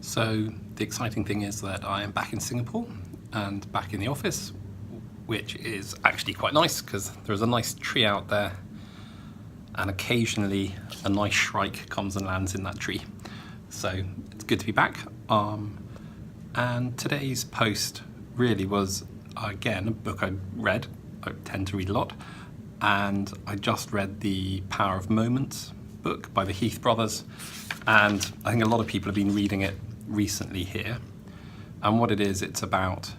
So the exciting thing is that I am back in Singapore and back in the office, which is actually quite nice because there's a nice tree out there and occasionally a nice shrike comes and lands in that tree. So it's good to be back. And today's post really was, again, a book I read. I tend to read a lot. And I just read the Power of Moments book by the Heath brothers. And I think a lot of people have been reading it recently here. And what it is, it's about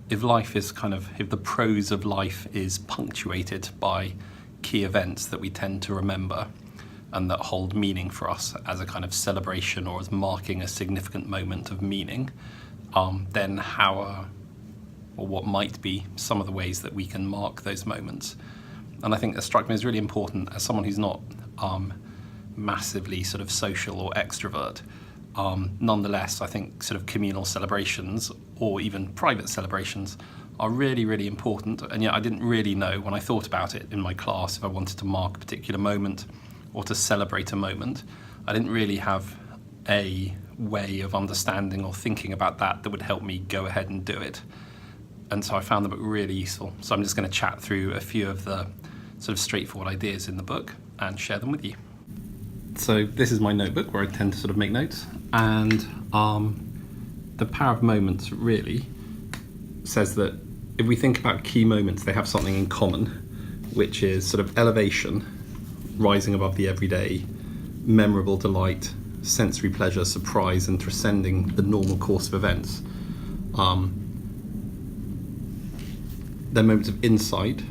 if life is if the prose of life is punctuated by key events that we tend to remember and that hold meaning for us as a kind of celebration or as marking a significant moment of meaning, then what might be some of the ways that we can mark those moments. And I think that struck me as really important as someone who's not massively sort of social or extrovert. Nonetheless, I think sort of communal celebrations or even private celebrations are really, really important. And yet I didn't really know when I thought about it in my class if I wanted to mark a particular moment or to celebrate a moment. I didn't really have a way of understanding or thinking about that would help me go ahead and do it. And so I found the book really useful. So I'm just going to chat through a few of the sort of straightforward ideas in the book and share them with you. So this is my notebook where I tend to sort of make notes, and the Power of Moments really says that if we think about key moments, they have something in common, which is sort of elevation, rising above the everyday, memorable delight, sensory pleasure, surprise, and transcending the normal course of events. They're moments of insight,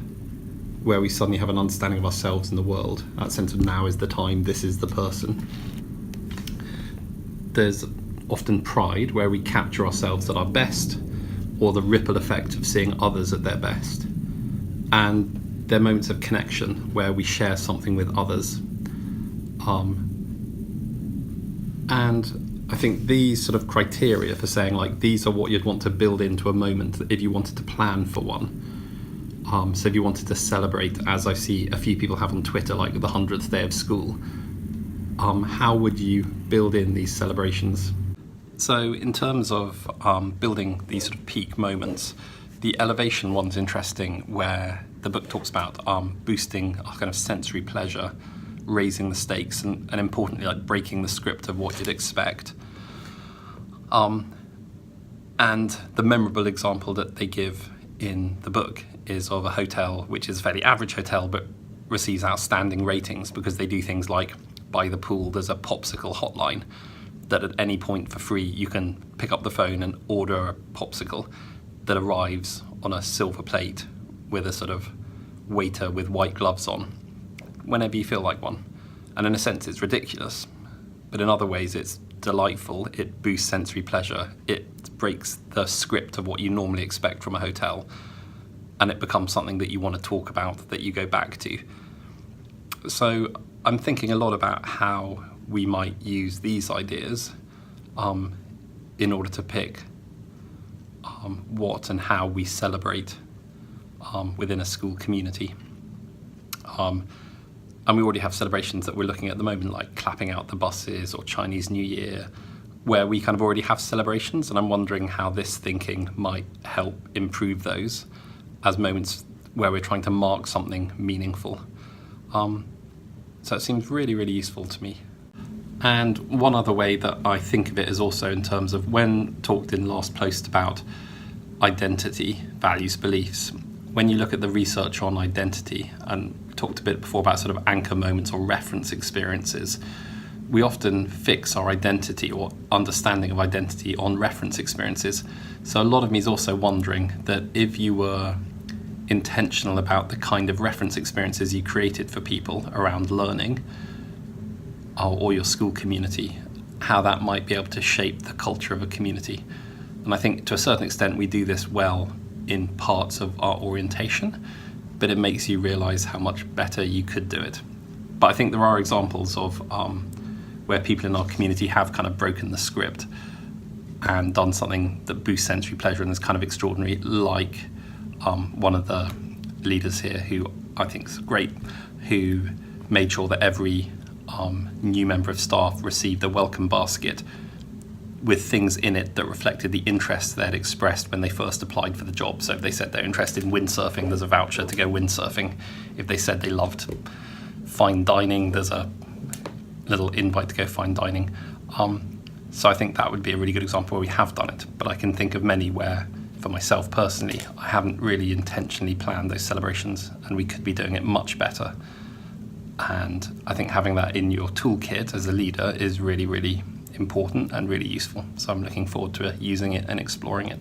where we suddenly have an understanding of ourselves and the world. That sense of now is the time, this is the person. There's often pride, where we capture ourselves at our best, or the ripple effect of seeing others at their best. And they're moments of connection, where we share something with others. And I think these sort of criteria for saying these are what you'd want to build into a moment if you wanted to plan for one. So if you wanted to celebrate, as I see a few people have on Twitter, like the 100th day of school, how would you build in these celebrations? So in terms of building these sort of peak moments, the elevation one's interesting, where the book talks about boosting our kind of sensory pleasure, raising the stakes, and importantly, breaking the script of what you'd expect. And the memorable example that they give in the book is of a hotel which is a fairly average hotel but receives outstanding ratings because they do things like, by the pool there's a popsicle hotline that at any point for free you can pick up the phone and order a popsicle that arrives on a silver plate with a sort of waiter with white gloves on whenever you feel like one. And in a sense it's ridiculous, but in other ways it's delightful. It boosts sensory pleasure, it breaks the script of what you normally expect from a hotel, and it becomes something that you want to talk about, that you go back to. So I'm thinking a lot about how we might use these ideas in order to pick what and how we celebrate within a school community. And we already have celebrations that we're looking at the moment, like clapping out the buses or Chinese New Year, where we kind of already have celebrations, and I'm wondering how this thinking might help improve those as moments where we're trying to mark something meaningful. So it seems really, really useful to me. And one other way that I think of it is also in terms of when talked in last post about identity, values, beliefs. When you look at the research on identity, and talked a bit before about sort of anchor moments or reference experiences, we often fix our identity or understanding of identity on reference experiences. So a lot of me is also wondering that if you were intentional about the kind of reference experiences you created for people around learning or your school community, how that might be able to shape the culture of a community. And I think to a certain extent we do this well in parts of our orientation, but it makes you realize how much better you could do it. But I think there are examples of where people in our community have kind of broken the script and done something that boosts sensory pleasure and is kind of extraordinary, like one of the leaders here, who I think is great, who made sure that every new member of staff received a welcome basket with things in it that reflected the interest they'd expressed when they first applied for the job. So if they said they're interested in windsurfing, there's a voucher to go windsurfing. If they said they loved fine dining, there's a little invite to go fine dining. So I think that would be a really good example where we have done it. But I can think of many where, for myself personally, I haven't really intentionally planned those celebrations, and we could be doing it much better. And I think having that in your toolkit as a leader is really, really important and really useful. So I'm looking forward to using it and exploring it.